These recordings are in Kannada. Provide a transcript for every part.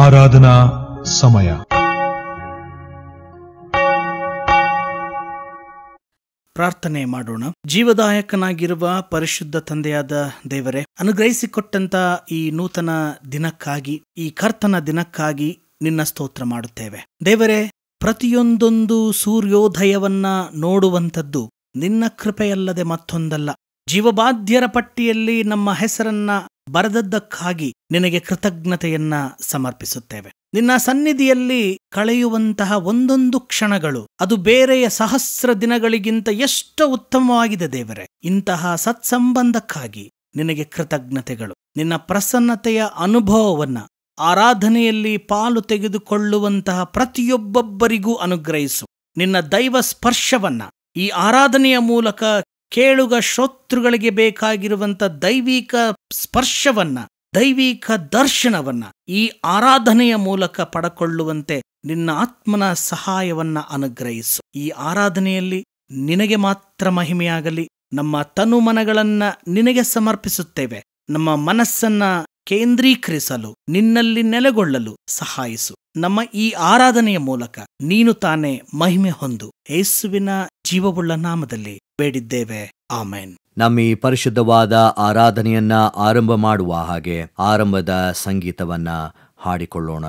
ಆರಾಧನಾ ಸಮಯ. ಪ್ರಾರ್ಥನೆ ಮಾಡೋಣ. ಜೀವದಾಯಕನಾಗಿರುವ ಪರಿಶುದ್ಧ ತಂದೆಯಾದ ದೇವರೇ, ಅನುಗ್ರಹಿಸಿಕೊಟ್ಟಂತ ಈ ನೂತನ ದಿನಕ್ಕಾಗಿ, ಈ ಕರ್ತನ ದಿನಕ್ಕಾಗಿ ನಿನ್ನ ಸ್ತೋತ್ರ ಮಾಡುತ್ತೇವೆ ದೇವರೇ. ಪ್ರತಿಯೊಂದೊಂದು ಸೂರ್ಯೋದಯವನ್ನ ನೋಡುವಂಥದ್ದು ನಿನ್ನ ಕೃಪೆಯಲ್ಲದೆ ಮತ್ತೊಂದಲ್ಲ. ಜೀವಬಾಧ್ಯರ ಪಟ್ಟಿಯಲ್ಲಿ ನಮ್ಮ ಹೆಸರನ್ನ ಬರೆದದ್ದಕ್ಕಾಗಿ ನಿನಗೆ ಕೃತಜ್ಞತೆಯನ್ನ ಸಮರ್ಪಿಸುತ್ತೇವೆ. ನಿನ್ನ ಸನ್ನಿಧಿಯಲ್ಲಿ ಕಳೆಯುವಂತಹ ಒಂದೊಂದು ಕ್ಷಣಗಳು ಅದು ಬೇರೆಯ ಸಹಸ್ರ ದಿನಗಳಿಗಿಂತ ಎಷ್ಟು ಉತ್ತಮವಾಗಿದೆ ದೇವರೇ. ಇಂತಹ ಸತ್ಸಂಬಂಧಕ್ಕಾಗಿ ನಿನಗೆ ಕೃತಜ್ಞತೆಗಳು. ನಿನ್ನ ಪ್ರಸನ್ನತೆಯ ಅನುಭವವನ್ನ ಆರಾಧನೆಯಲ್ಲಿ ಪಾಲು ತೆಗೆದುಕೊಳ್ಳುವಂತಹ ಪ್ರತಿಯೊಬ್ಬೊಬ್ಬರಿಗೂ ಅನುಗ್ರಹಿಸು. ನಿನ್ನ ದೈವ ಸ್ಪರ್ಶವನ್ನ ಈ ಆರಾಧನೆಯ ಮೂಲಕ ಕೇಳುಗ ಶ್ರೋತೃಗಳಿಗೆ ಬೇಕಾಗಿರುವಂಥ ದೈವಿಕ ಸ್ಪರ್ಶವನ್ನ, ದೈವಿಕ ದರ್ಶನವನ್ನ ಈ ಆರಾಧನೆಯ ಮೂಲಕ ಪಡಕೊಳ್ಳುವಂತೆ ನಿನ್ನ ಆತ್ಮನ ಸಹಾಯವನ್ನ ಅನುಗ್ರಹಿಸು. ಈ ಆರಾಧನೆಯಲ್ಲಿ ನಿನಗೆ ಮಾತ್ರ ಮಹಿಮೆಯಾಗಲಿ. ನಮ್ಮ ತನುಮನಗಳನ್ನ ನಿನಗೆ ಸಮರ್ಪಿಸುತ್ತೇವೆ. ನಮ್ಮ ಮನಸ್ಸನ್ನ ಕೇಂದ್ರೀಕರಿಸಲು, ನಿನ್ನಲ್ಲಿ ನೆಲೆಗೊಳ್ಳಲು ಸಹಾಯಿಸು. ನಮ್ಮ ಈ ಆರಾಧನೆಯ ಮೂಲಕ ನೀನು ತಾನೇ ಮಹಿಮೆ ಹೊಂದು. ಯೇಸುವಿನ ಜೀವವುಳ್ಳ ನಾಮದಲ್ಲಿ ಬೇಡಿದ್ದೇವೆ, ಆಮೆನ್. ನಮ್ಮ ಈ ಪರಿಶುದ್ಧವಾದ ಆರಾಧನೆಯನ್ನ ಆರಂಭ ಮಾಡುವ ಹಾಗೆ ಆರಂಭದ ಸಂಗೀತವನ್ನ ಹಾಡಿಕೊಳ್ಳೋಣ.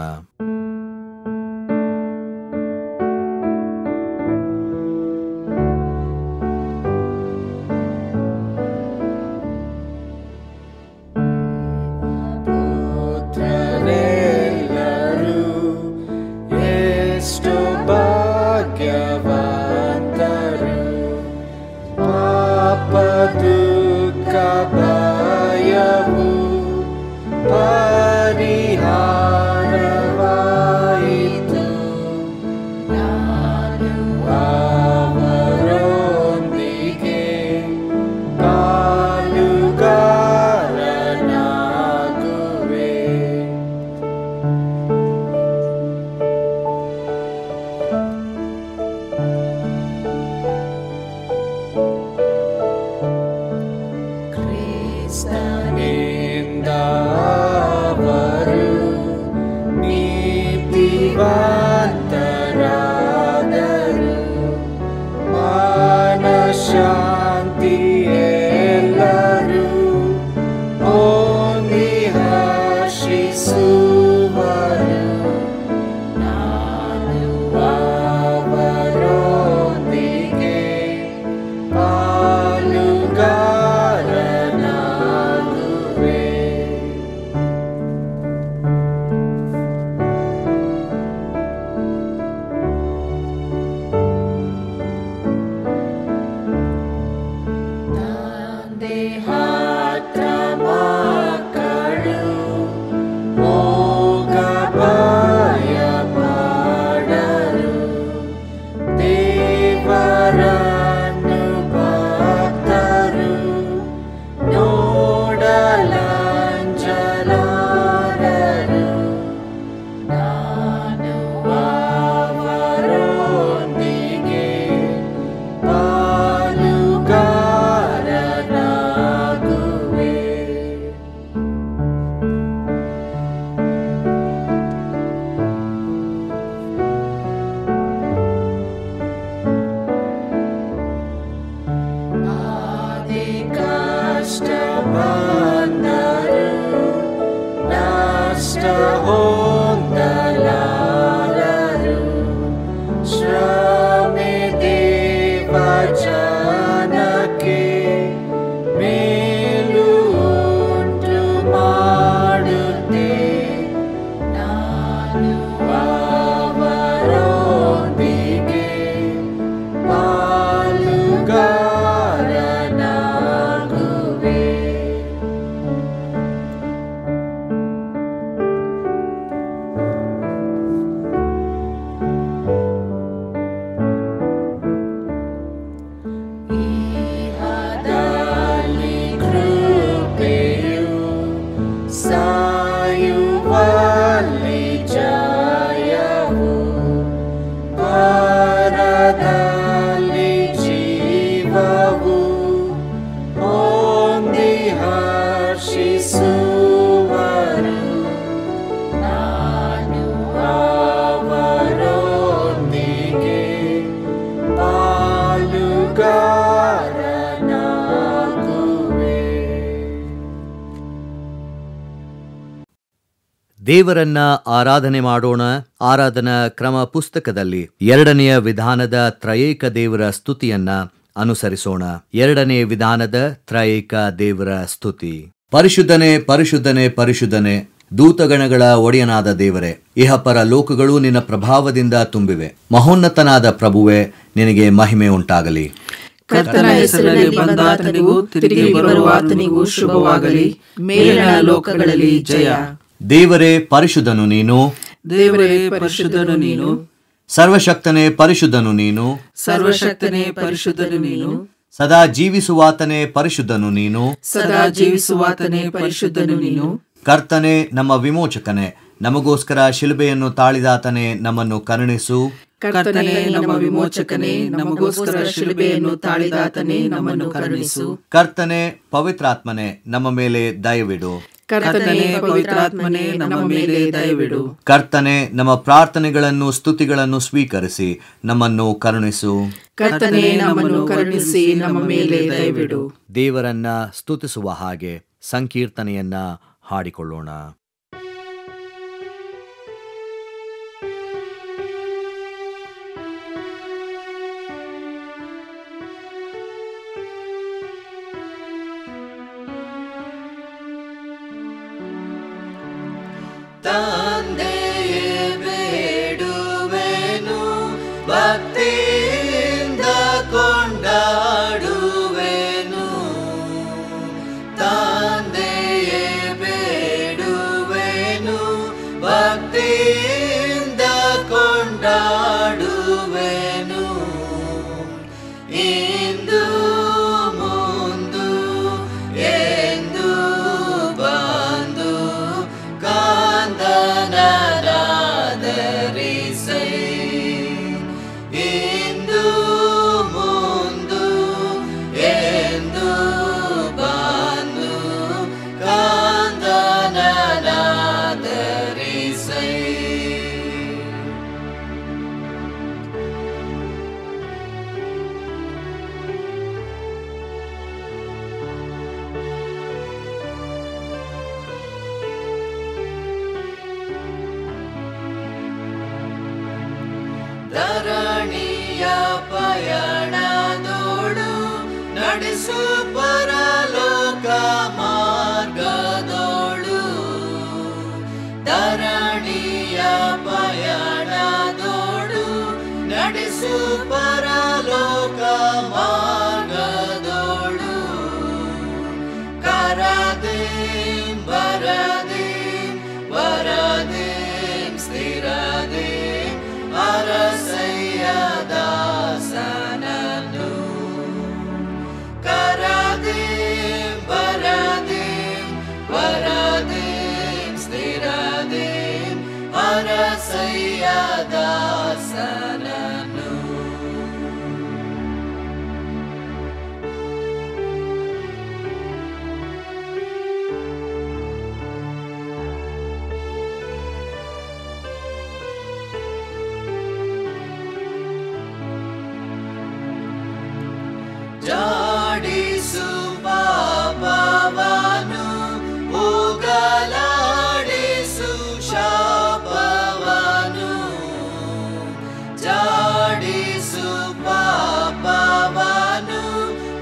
ದೇವರನ್ನ ಆರಾಧನೆ ಮಾಡೋಣ. ಆರಾಧನಾ ಕ್ರಮ ಪುಸ್ತಕದಲ್ಲಿ 2ನೆಯ ವಿಧಾನದ ತ್ರಯೇಕ ದೇವರ ಸ್ತುತಿಯನ್ನ ಅನುಸರಿಸೋಣ. 2ನೇ ವಿಧಾನದ ತ್ರಯೇಕ ದೇವರ ಸ್ತುತಿ. ಪರಿಶುದ್ಧನೇ, ಪರಿಶುದ್ಧನೇ, ಪರಿಶುದ್ಧನೇ, ದೂತಗಣಗಳ ಒಡೆಯನಾದ ದೇವರೇ, ಇಹಪರ ಲೋಕಗಳು ನಿನ್ನ ಪ್ರಭಾವದಿಂದ ತುಂಬಿವೆ. ಮಹೋನ್ನತನಾದ ಪ್ರಭುವೇ, ನಿನಗೆ ಮಹಿಮೆ ಉಂಟಾಗಲಿ. ಕರ್ತನ ಹೆಸರಲ್ಲಿ ಬಂದಾತನಿಗೂ ತಿರುಗಿ ಬರುವಾತನಿಗೂ ಶುಭವಾಗಲಿ. ಮೇಲಿನ ಲೋಕಗಳಲ್ಲಿ ಜಯ. ದೇವರೇ ಪರಿಶುದ್ಧನು ನೀನು, ದೇವರೇ ಪರಿಶುದ್ಧನು ನೀನು, ಸರ್ವಶಕ್ತನೇ ಪರಿಶುದ್ಧನು ನೀನು, ಸರ್ವಶಕ್ತನೇ ಪರಿಶುದ್ಧನು ನೀನು, ಸದಾ ಜೀವಿಸುವಾತನೇ ಪರಿಶುದ್ಧನು ನೀನು, ಸದಾ ಜೀವಿಸುವಾತನೇ ಪರಿಶುದ್ಧನು ನೀನು. ಕರ್ತನೇ ನಮ್ಮ ವಿಮೋಚಕನೇ, ನಮಗೋಸ್ಕರ ಶಿಲುಬೆಯನ್ನು ತಾಳಿದಾತನೇ, ನಮ್ಮನ್ನು ಕರುಣಿಸು. ಕರ್ತನೇ ನಮ್ಮ ವಿಮೋಚಕನೇ, ನಮಗೋಸ್ಕರ ಶಿಲುಬೆಯನ್ನು ತಾಳಿದಾತನೇ, ನಮ್ಮನ್ನು ಕರುಣಿಸು. ಕರ್ತನೇ ಪವಿತ್ರಾತ್ಮನೇ, ನಮ್ಮ ಮೇಲೆ ದಯವಿಡು. ಕರ್ತನೇ ಪವಿತ್ರಾತ್ಮನೇ, ನಮ್ಮ ಮೇಲೆ ದಯವಿಡು. ಕರ್ತನೇ ನಮ್ಮ ಪ್ರಾರ್ಥನೆಗಳನ್ನು ಸ್ತುತಿಗಳನ್ನು ಸ್ವೀಕರಿಸಿ ನಮ್ಮನ್ನು ಕರುಣಿಸು. ಕರ್ತನೇ ನಮ್ಮನ್ನು ಕರುಣಿಸಿ ನಮ್ಮ ಮೇಲೆ ದಯವಿಡು. ದೇವರನ್ನ ಸ್ತುತಿಸುವ ಹಾಗೆ ಸಂಕೀರ್ತನೆಯನ್ನ ಹಾಡಿಕೊಳ್ಳೋಣ. ತಂದೆಯೇ ಬೇಡುವೆನು, ಭಕ್ತಿಯಿಂದ ಕೊಂಡಾಡುವೆನು. ತಂದೆಯೇ ಬೇಡುವೆನು, ಭಕ್ತಿಯಿಂದ ಕೊಂಡಾಡುವೆನು. ಇಂದು ಮುಂದು ಎಂದು ಬಂದು ಕಾಂದನರಾಧರಿಸೈ. ಇಂದು ಮುಂದು ಎಂದು ಬಂದು ಕಾಂದನರಾಧರಿಸೈ. ಧರಣಿಯ ಪಯಣದೋಳು ನಡೆಸು ಪರಲೋಕ ಮಾರ್ಗದೋಳು. ಧರಣಿಯ ಪಯಣದೋಳು ನಡೆಸು ಪರಲೋಕ ಮಾರ್ಗದೋಳು. ಕರದೇಂ ಬರದೇಂ ವರದೇಂ ಸ್ಥಿರದೇಂ ಅರಸಯ್ಯ ದಾಸನನು. ಕರದೇಂ ಬರದೇಂ ವರದೇಂ ಸ್ಥಿರದೇಂ ಅರಸಯ್ಯ ದಾಸನನು. ಜಾಡಿಸು ಪಾಪವನು, ಹೋಗಲಾಡಿಸು ಶಾಪವನು. ಜಾಡಿಸು ಪಾಪವನು,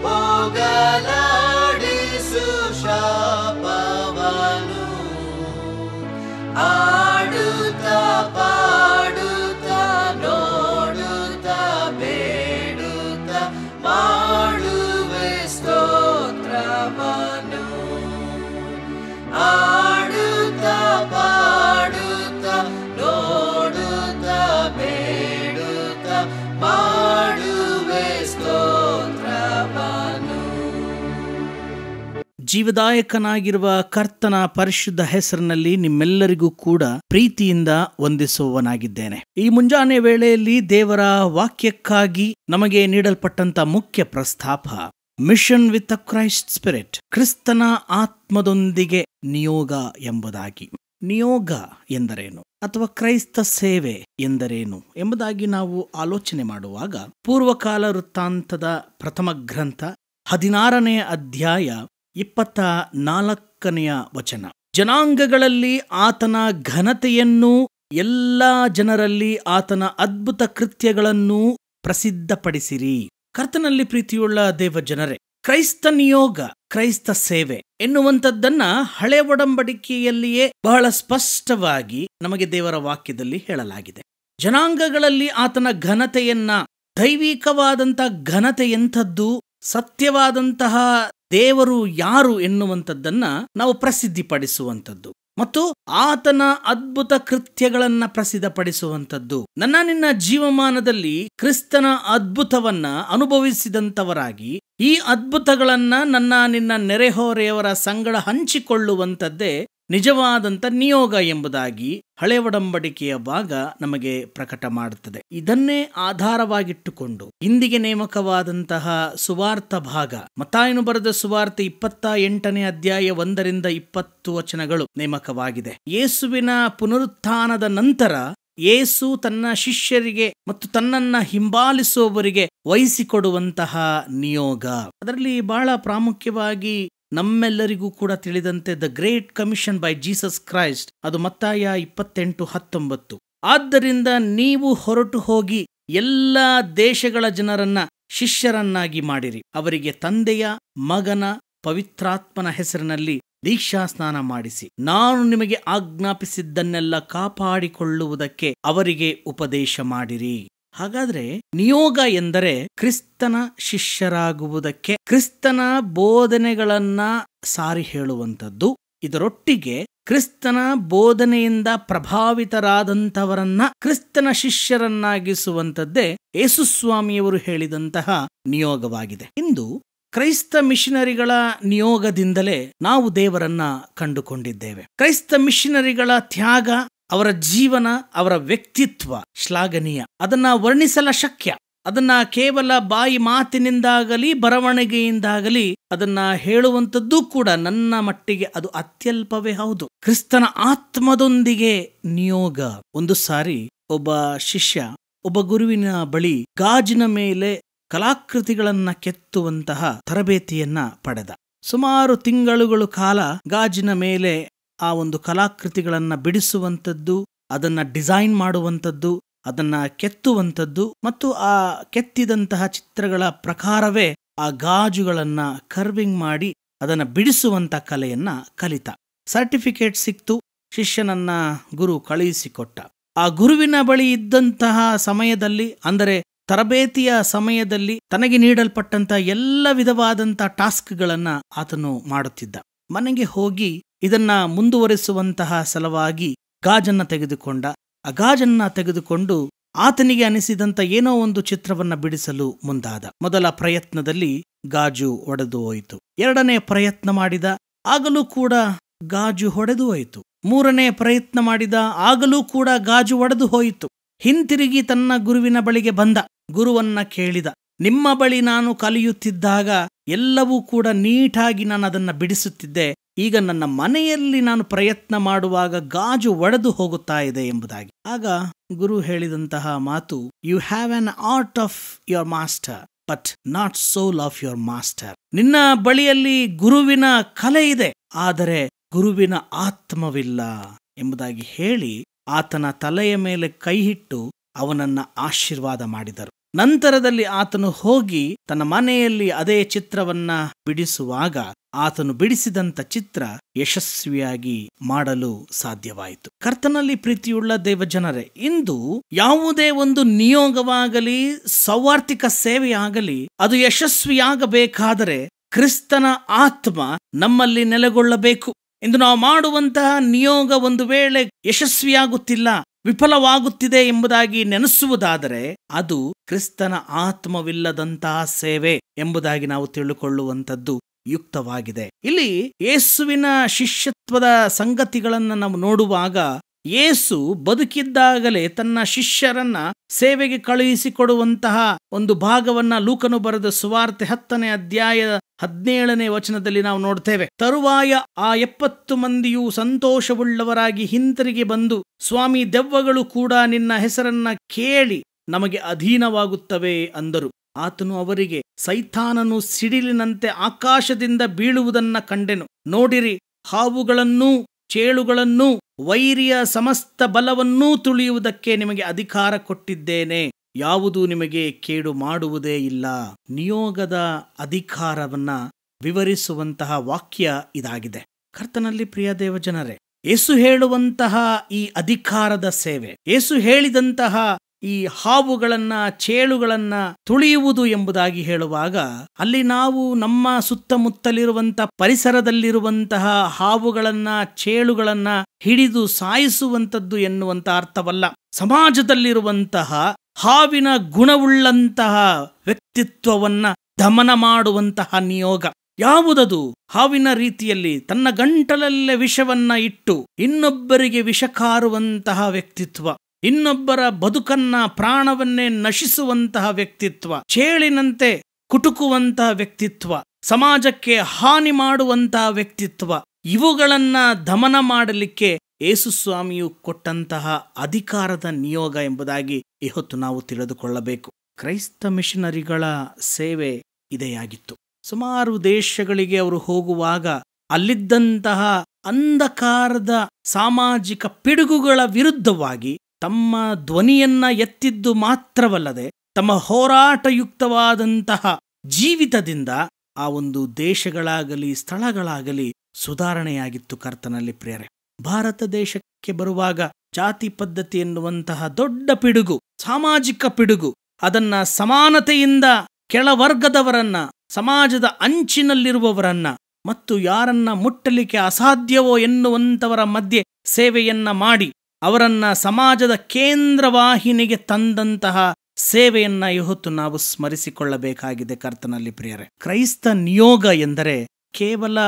ಹೋಗಲಾಡಿಸು ಶಾಪವನು. ಆಡುತ್ತಾ ಪಾಡುತ್ತಾ ನೋಡುತ್ತಾ ಬೇಡುತ್ತಾ ಮಾಡುವೆ ಸ್ತೋತ್ರವನು. ಆಡುತ್ತಾ ಪಾಡುತ್ತಾ ನೋಡುತ್ತಾ ಬೇಡುತ್ತಾ ಮಾಡುವೆ ಸ್ತೋತ್ರವನು. ಜೀವದಾಯಕನಾಗಿರುವ ಕರ್ತನ ಪರಿಶುದ್ಧ ಹೆಸರಿನಲ್ಲಿ ನಿಮ್ಮೆಲ್ಲರಿಗೂ ಕೂಡ ಪ್ರೀತಿಯಿಂದ ವಂದಿಸುವವನಾಗಿದ್ದೇನೆ. ಈ ಮುಂಜಾನೆ ವೇಳೆಯಲ್ಲಿ ದೇವರ ವಾಕ್ಯಕ್ಕಾಗಿ ನಮಗೆ ನೀಡಲ್ಪಟ್ಟಂತ ಮುಖ್ಯ ಪ್ರಸ್ತಾಪ mission with a Christ spirit, ಕ್ರಿಸ್ತನ ಆತ್ಮದೊಂದಿಗೆ ನಿಯೋಗ ಎಂಬುದಾಗಿ. ನಿಯೋಗ ಎಂದರೇನು ಅಥವಾ ಕ್ರೈಸ್ತ ಸೇವೆ ಎಂದರೇನು ಎಂಬುದಾಗಿ ನಾವು ಆಲೋಚನೆ ಮಾಡುವಾಗ ಪೂರ್ವಕಾಲ ವೃತ್ತಾಂತದ ಪ್ರಥಮ ಗ್ರಂಥ 16ನೇ ಅಧ್ಯಾಯ 24ನೆಯ ವಚನ. ಜನಾಂಗಗಳಲ್ಲಿ ಆತನ ಘನತೆಯನ್ನು, ಎಲ್ಲಾ ಜನರಲ್ಲಿ ಆತನ ಅದ್ಭುತ ಕೃತ್ಯಗಳನ್ನು ಪ್ರಸಿದ್ಧಪಡಿಸಿರಿ. ಕರ್ತನಲ್ಲಿ ಪ್ರೀತಿಯುಳ್ಳ ದೇವ ಜನರೇ, ಕ್ರೈಸ್ತ ನಿಯೋಗ, ಕ್ರೈಸ್ತ ಸೇವೆ ಎನ್ನುವಂಥದ್ದನ್ನ ಹಳೆ ಒಡಂಬಡಿಕೆಯಲ್ಲಿಯೇ ಬಹಳ ಸ್ಪಷ್ಟವಾಗಿ ನಮಗೆ ದೇವರ ವಾಕ್ಯದಲ್ಲಿ ಹೇಳಲಾಗಿದೆ. ಜನಾಂಗಗಳಲ್ಲಿ ಆತನ ಘನತೆಯನ್ನ, ದೈವಿಕವಾದಂಥ ಘನತೆ ಎಂಥದ್ದು, ಸತ್ಯವಾದಂತಹ ದೇವರು ಯಾರು ಎನ್ನುವಂಥದ್ದನ್ನ ನಾವು ಪ್ರಸಿದ್ಧಿಪಡಿಸುವಂಥದ್ದು ಮತ್ತು ಆತನ ಅದ್ಭುತ ಕೃತ್ಯಗಳನ್ನ ಪ್ರಸಿದ್ಧಪಡಿಸುವಂಥದ್ದು. ನನ್ನ ನಿನ್ನ ಜೀವಮಾನದಲ್ಲಿ ಕ್ರಿಸ್ತನ ಅದ್ಭುತವನ್ನ ಅನುಭವಿಸಿದಂಥವರಾಗಿ ಈ ಅದ್ಭುತಗಳನ್ನ ನನ್ನ ನಿನ್ನ ನೆರೆಹೊರೆಯವರ ಸಂಗಡ ಹಂಚಿಕೊಳ್ಳುವಂಥದ್ದೇ ನಿಜವಾದಂಥ ನಿಯೋಗ ಎಂಬುದಾಗಿ ಹಳೆ ಒಡಂಬಡಿಕೆಯ ಭಾಗ ನಮಗೆ ಪ್ರಕಟ ಮಾಡುತ್ತದೆ. ಇದನ್ನೇ ಆಧಾರವಾಗಿಟ್ಟುಕೊಂಡು ಇಂದಿಗೆ ನೇಮಕವಾದಂತಹ ಸುವಾರ್ಥ ಭಾಗ, ಮತ್ತಾಯನು ಬರೆದ ಸುವಾರ್ತೆ 28ನೇ ಅಧ್ಯಾಯ 1-20 ವಚನಗಳು ನೇಮಕವಾಗಿದೆ. ಯೇಸುವಿನ ಪುನರುತ್ಥಾನದ ನಂತರ ಯೇಸು ತನ್ನ ಶಿಷ್ಯರಿಗೆ ಮತ್ತು ತನ್ನನ್ನ ಹಿಂಬಾಲಿಸುವವರಿಗೆ ವಹಿಸಿಕೊಡುವಂತಹ ನಿಯೋಗ. ಅದರಲ್ಲಿ ಬಹಳ ಪ್ರಾಮುಖ್ಯವಾಗಿ ನಮ್ಮೆಲ್ಲರಿಗೂ ಕೂಡ ತಿಳಿದಂತೆ the great commission by Jesus Christ, ಅದು ಮತ್ತಾಯ 28:19. ಆದ್ದರಿಂದ ನೀವು ಹೊರಟು ಹೋಗಿ ಎಲ್ಲ ದೇಶಗಳ ಜನರನ್ನ ಶಿಷ್ಯರನ್ನಾಗಿ ಮಾಡಿರಿ, ಅವರಿಗೆ ತಂದೆಯ, ಮಗನ, ಪವಿತ್ರಾತ್ಮನ ಹೆಸರಿನಲ್ಲಿ ದೀಕ್ಷಾ ಸ್ನಾನ ಮಾಡಿಸಿ, ನಾನು ನಿಮಗೆ ಆಜ್ಞಾಪಿಸಿದ್ದನ್ನೆಲ್ಲ ಕಾಪಾಡಿಕೊಳ್ಳುವುದಕ್ಕೆ ಅವರಿಗೆ ಉಪದೇಶ ಮಾಡಿರಿ. ಹಾಗಾದ್ರೆ ನಿಯೋಗ ಎಂದರೆ ಕ್ರಿಸ್ತನ ಶಿಷ್ಯರಾಗುವುದಕ್ಕೆ, ಕ್ರಿಸ್ತನ ಬೋಧನೆಗಳನ್ನ ಸಾರಿ ಹೇಳುವಂಥದ್ದು. ಇದರೊಟ್ಟಿಗೆ ಕ್ರಿಸ್ತನ ಬೋಧನೆಯಿಂದ ಪ್ರಭಾವಿತರಾದಂಥವರನ್ನ ಕ್ರಿಸ್ತನ ಶಿಷ್ಯರನ್ನಾಗಿಸುವಂಥದ್ದೇ ಯೇಸುಸ್ವಾಮಿಯವರು ಹೇಳಿದಂತಹ ನಿಯೋಗವಾಗಿದೆ. ಇಂದು ಕ್ರೈಸ್ತ ಮಿಷನರಿಗಳ ನಿಯೋಗದಿಂದಲೇ ನಾವು ದೇವರನ್ನ ಕಂಡುಕೊಂಡಿದ್ದೇವೆ. ಕ್ರೈಸ್ತ ಮಿಷನರಿಗಳ ತ್ಯಾಗ, ಅವರ ಜೀವನ, ಅವರ ವ್ಯಕ್ತಿತ್ವ ಶ್ಲಾಘನೀಯ. ಅದನ್ನ ವರ್ಣಿಸಲ ಶಕ್ಯ. ಅದನ್ನ ಕೇವಲ ಬಾಯಿ ಮಾತಿನಿಂದಾಗಲಿ ಬರವಣಿಗೆಯಿಂದಾಗಲಿ ಅದನ್ನ ಹೇಳುವಂಥದ್ದು ಕೂಡ ನನ್ನ ಮಟ್ಟಿಗೆ ಅದು ಅತ್ಯಲ್ಪವೇ ಹೌದು. ಕ್ರಿಸ್ತನ ಆತ್ಮದೊಂದಿಗೆ ನಿಯೋಗ. ಒಂದು ಸಾರಿ ಒಬ್ಬ ಶಿಷ್ಯ ಒಬ್ಬ ಗುರುವಿನ ಬಳಿ ಗಾಜಿನ ಮೇಲೆ ಕಲಾಕೃತಿಗಳನ್ನ ಕೆತ್ತುವಂತಹ ತರಬೇತಿಯನ್ನ ಪಡೆದ. ಸುಮಾರು ತಿಂಗಳುಗಳ ಕಾಲ ಗಾಜಿನ ಮೇಲೆ ಆ ಒಂದು ಕಲಾಕೃತಿಗಳನ್ನ ಬಿಡಿಸುವಂಥದ್ದು, ಅದನ್ನ ಡಿಸೈನ್ ಮಾಡುವಂಥದ್ದು, ಅದನ್ನ ಕೆತ್ತುವಂಥದ್ದು ಮತ್ತು ಆ ಕೆತ್ತಿದಂತಹ ಚಿತ್ರಗಳ ಪ್ರಕಾರವೇ ಆ ಗಾಜುಗಳನ್ನ ಕರ್ವಿಂಗ್ ಮಾಡಿ ಅದನ್ನ ಬಿಡಿಸುವಂತ ಕಲೆಯನ್ನ ಕಲಿತ. ಸರ್ಟಿಫಿಕೇಟ್ ಸಿಕ್ತು. ಶಿಷ್ಯನನ್ನ ಗುರು ಕಳುಹಿಸಿಕೊಟ್ಟ. ಆ ಗುರುವಿನ ಬಳಿ ಇದ್ದಂತಹ ಸಮಯದಲ್ಲಿ, ಅಂದರೆ ತರಬೇತಿಯ ಸಮಯದಲ್ಲಿ ತನಗೆ ನೀಡಲ್ಪಟ್ಟಂತ ಎಲ್ಲ ವಿಧವಾದಂಥ ಟಾಸ್ಕ್ಗಳನ್ನ ಆತನು ಮಾಡುತ್ತಿದ್ದ. ಮನೆಗೆ ಹೋಗಿ ಇದನ್ನ ಮುಂದುವರಿಸುವಂತಹ ಸಲುವಾಗಿ ಗಾಜನ್ನ ತೆಗೆದುಕೊಂಡ. ಆ ಗಾಜನ್ನ ತೆಗೆದುಕೊಂಡು ಆತನಿಗೆ ಅನಿಸಿದಂತ ಏನೋ ಒಂದು ಚಿತ್ರವನ್ನ ಬಿಡಿಸಲು ಮುಂದಾದ. ಮೊದಲ ಪ್ರಯತ್ನದಲ್ಲಿ ಗಾಜು ಒಡೆದು ಹೋಯಿತು. ಎರಡನೇ ಪ್ರಯತ್ನ ಮಾಡಿದ, ಆಗಲೂ ಕೂಡ ಗಾಜು ಹೊಡೆದು ಹೋಯಿತು. ಮೂರನೇ ಪ್ರಯತ್ನ ಮಾಡಿದ, ಆಗಲೂ ಕೂಡ ಗಾಜು ಒಡೆದು ಹೋಯಿತು. ಹಿಂತಿರುಗಿ ತನ್ನ ಗುರುವಿನ ಬಳಿಗೆ ಬಂದ. ಗುರುವನ್ನ ಕೇಳಿದ, ನಿಮ್ಮ ಬಳಿ ನಾನು ಕಲಿಯುತ್ತಿದ್ದಾಗ ಎಲ್ಲವೂ ಕೂಡ ನೀಟಾಗಿ ನಾನು ಅದನ್ನ ಬಿಡಿಸುತ್ತಿದ್ದೆ, ಈಗ ನನ್ನ ಮನೆಯಲ್ಲಿ ನಾನು ಪ್ರಯತ್ನ ಮಾಡುವಾಗ ಗಾಜು ಒಡೆದು ಹೋಗುತ್ತಾ ಇದೆ ಎಂಬುದಾಗಿ. ಆಗ ಗುರು ಹೇಳಿದಂತಹ ಮಾತು, you have an art of your master but not soul of your master. ನಿನ್ನ ಬಳಿಯಲ್ಲಿ ಗುರುವಿನ ಕಲೆ ಇದೆ, ಆದರೆ ಗುರುವಿನ ಆತ್ಮವಿಲ್ಲ ಎಂಬುದಾಗಿ ಹೇಳಿ ಆತನ ತಲೆಯ ಮೇಲೆ ಕೈಹಿಟ್ಟು ಅವನನ್ನ ಆಶೀರ್ವಾದ ಮಾಡಿದರು. ನಂತರದಲ್ಲಿ ಆತನು ಹೋಗಿ ತನ್ನ ಮನೆಯಲ್ಲಿ ಅದೇ ಚಿತ್ರವನ್ನ ಬಿಡಿಸುವಾಗ ಆತನು ಬಿಡಿಸಿದಂತ ಚಿತ್ರ ಯಶಸ್ವಿಯಾಗಿ ಮಾಡಲು ಸಾಧ್ಯವಾಯಿತು. ಕರ್ತನಲ್ಲಿ ಪ್ರೀತಿಯುಳ್ಳ ದೇವಜನರೇ, ಇಂದು ಯಾವುದೇ ಒಂದು ನಿಯೋಗವಾಗಲಿ ಸೌವಾರ್ತಿಕ ಸೇವೆಯಾಗಲಿ ಅದು ಯಶಸ್ವಿಯಾಗಬೇಕಾದರೆ ಕ್ರಿಸ್ತನ ಆತ್ಮ ನಮ್ಮಲ್ಲಿ ನೆಲೆಗೊಳ್ಳಬೇಕು. ಇಂದು ನಾವು ಮಾಡುವಂತಹ ನಿಯೋಗ ಒಂದು ವೇಳೆ ಯಶಸ್ವಿಯಾಗುತ್ತಿಲ್ಲ, ವಿಫಲವಾಗುತ್ತಿದೆ ಎಂಬುದಾಗಿ ನೆನೆಸುವುದಾದರೆ ಅದು ಕ್ರಿಸ್ತನ ಆತ್ಮವಿಲ್ಲದಂತಹ ಸೇವೆ ಎಂಬುದಾಗಿ ನಾವು ತಿಳಿದುಕೊಳ್ಳುವಂಥದ್ದು ಯುಕ್ತವಾಗಿದೆ. ಇಲ್ಲಿ ಯೇಸುವಿನ ಶಿಷ್ಯತ್ವದ ಸಂಗತಿಗಳನ್ನು ನಾವು ನೋಡುವಾಗ ಯೇಸು ಬದುಕಿದ್ದಾಗಲೇ ತನ್ನ ಶಿಷ್ಯರನ್ನ ಸೇವೆಗೆ ಕಳುಹಿಸಿಕೊಡುವಂತಹ ಒಂದು ಭಾಗವನ್ನ ಲೂಕನು ಬರೆದ ಸುವಾರ್ತೆ 10ನೇ ಅಧ್ಯಾಯ 17ನೇ ವಚನದಲ್ಲಿ ನಾವು ನೋಡ್ತೇವೆ. ತರುವಾಯ ಆ 70 ಮಂದಿಯೂ ಸಂತೋಷವುಳ್ಳವರಾಗಿ ಹಿಂತಿರುಗಿ ಬಂದು, ಸ್ವಾಮಿ, ದೆವ್ವಗಳು ಕೂಡ ನಿನ್ನ ಹೆಸರನ್ನ ಕೇಳಿ ನಮಗೆ ಅಧೀನವಾಗುತ್ತವೆ ಅಂದರು. ಆತನು ಅವರಿಗೆ, ಸೈತಾನನು ಸಿಡಿಲಿನಂತೆ ಆಕಾಶದಿಂದ ಬೀಳುವುದನ್ನ ಕಂಡೆನು. ನೋಡಿರಿ, ಹಾವುಗಳನ್ನೂ ಚೇಳುಗಳನ್ನೂ ವೈರಿಯ ಸಮಸ್ತ ಬಲವನ್ನೂ ತುಳಿಯುವುದಕ್ಕೆ ನಿಮಗೆ ಅಧಿಕಾರ ಕೊಟ್ಟಿದ್ದೇನೆ. ಯಾವುದೂ ನಿಮಗೆ ಕೇಡು ಮಾಡುವುದೇ ಇಲ್ಲ. ನಿಯೋಗದ ಅಧಿಕಾರವನ್ನ ವಿವರಿಸುವಂತಹ ವಾಕ್ಯ ಇದಾಗಿದೆ. ಕರ್ತನಲ್ಲಿ ಪ್ರಿಯ ದೇವಜನರೇ, ಯೇಸು ಹೇಳುವಂತಹ ಈ ಅಧಿಕಾರದ ಸೇವೆ, ಯೇಸು ಹೇಳಿದಂತಹ ಈ ಹಾವುಗಳನ್ನ ಚೇಳುಗಳನ್ನ ತುಳಿಯುವುದು ಎಂಬುದಾಗಿ ಹೇಳುವಾಗ, ಅಲ್ಲಿ ನಾವು ನಮ್ಮ ಸುತ್ತಮುತ್ತಲಿರುವಂತಹ ಪರಿಸರದಲ್ಲಿರುವಂತಹ ಹಾವುಗಳನ್ನ ಚೇಳುಗಳನ್ನ ಹಿಡಿದು ಸಾಯಿಸುವಂಥದ್ದು ಎನ್ನುವಂತ ಅರ್ಥವಲ್ಲ. ಸಮಾಜದಲ್ಲಿರುವಂತಹ ಹಾವಿನ ಗುಣವುಳ್ಳಂತಹ ವ್ಯಕ್ತಿತ್ವವನ್ನ ದಮನ ಮಾಡುವಂತಹ ನಿಯೋಗ ಯಾವುದದು? ಹಾವಿನ ರೀತಿಯಲ್ಲಿ ತನ್ನ ಗಂಟಲಲ್ಲೇ ವಿಷವನ್ನ ಇಟ್ಟು ಇನ್ನೊಬ್ಬರಿಗೆ ವಿಷ ಕಾರುವಂತಹ ವ್ಯಕ್ತಿತ್ವ, ಇನ್ನೊಬ್ಬರ ಬದುಕನ್ನ ಪ್ರಾಣವನ್ನೇ ನಶಿಸುವಂತಹ ವ್ಯಕ್ತಿತ್ವ, ಚೇಳಿನಂತೆ ಕುಟುಕುವಂತಹ ವ್ಯಕ್ತಿತ್ವ, ಸಮಾಜಕ್ಕೆ ಹಾನಿ ಮಾಡುವಂತಹ ವ್ಯಕ್ತಿತ್ವ, ಇವುಗಳನ್ನ ದಮನ ಮಾಡಲಿಕ್ಕೆ ಯೇಸುಸ್ವಾಮಿಯು ಕೊಟ್ಟಂತಹ ಅಧಿಕಾರದ ನಿಯೋಗ ಎಂಬುದಾಗಿ ಇವತ್ತು ನಾವು ತಿಳಿದುಕೊಳ್ಳಬೇಕು. ಕ್ರೈಸ್ತ ಮಿಷನರಿಗಳ ಸೇವೆ ಇದೇಯಾಗಿತ್ತು. ಸುಮಾರು ದೇಶಗಳಿಗೆ ಅವರು ಹೋಗುವಾಗ ಅಲ್ಲಿದ್ದಂತಹ ಅಂಧಕಾರದ ಸಾಮಾಜಿಕ ಪಿಡುಗುಗಳ ವಿರುದ್ಧವಾಗಿ ತಮ್ಮ ಧ್ವನಿಯನ್ನ ಎತ್ತಿದ್ದು ಮಾತ್ರವಲ್ಲದೆ ತಮ್ಮ ಹೋರಾಟಯುಕ್ತವಾದಂತಹ ಜೀವಿತದಿಂದ ಆ ಒಂದು ದೇಶಗಳಾಗಲಿ ಸ್ಥಳಗಳಾಗಲಿ ಸುಧಾರಣೆಯಾಗಿತ್ತು. ಕರ್ತನಲ್ಲಿ ಪ್ರಿಯರೇ, ಭಾರತ ದೇಶಕ್ಕೆ ಬರುವಾಗ ಜಾತಿ ಪದ್ಧತಿ ಎನ್ನುವಂತಹ ದೊಡ್ಡ ಪಿಡುಗು, ಸಾಮಾಜಿಕ ಪಿಡುಗು, ಅದನ್ನ ಸಮಾನತೆಯಿಂದ ಕೆಳವರ್ಗದವರನ್ನ, ಸಮಾಜದ ಅಂಚಿನಲ್ಲಿರುವವರನ್ನ ಮತ್ತು ಯಾರನ್ನ ಮುಟ್ಟಲಿಕ್ಕೆ ಅಸಾಧ್ಯವೋ ಎನ್ನುವಂತವರ ಮಧ್ಯೆ ಸೇವೆಯನ್ನ ಮಾಡಿ ಅವರನ್ನ ಸಮಾಜದ ಕೇಂದ್ರವಾಹಿನಿಗೆ ತಂದಂತಹ ಸೇವೆಯನ್ನ ಇವತ್ತು ನಾವು ಸ್ಮರಿಸಿಕೊಳ್ಳಬೇಕಾಗಿದೆ. ಕರ್ತನಲ್ಲಿ ಪ್ರಿಯರೇ, ಕ್ರೈಸ್ತ ನಿಯೋಗ ಎಂದರೆ ಕೇವಲ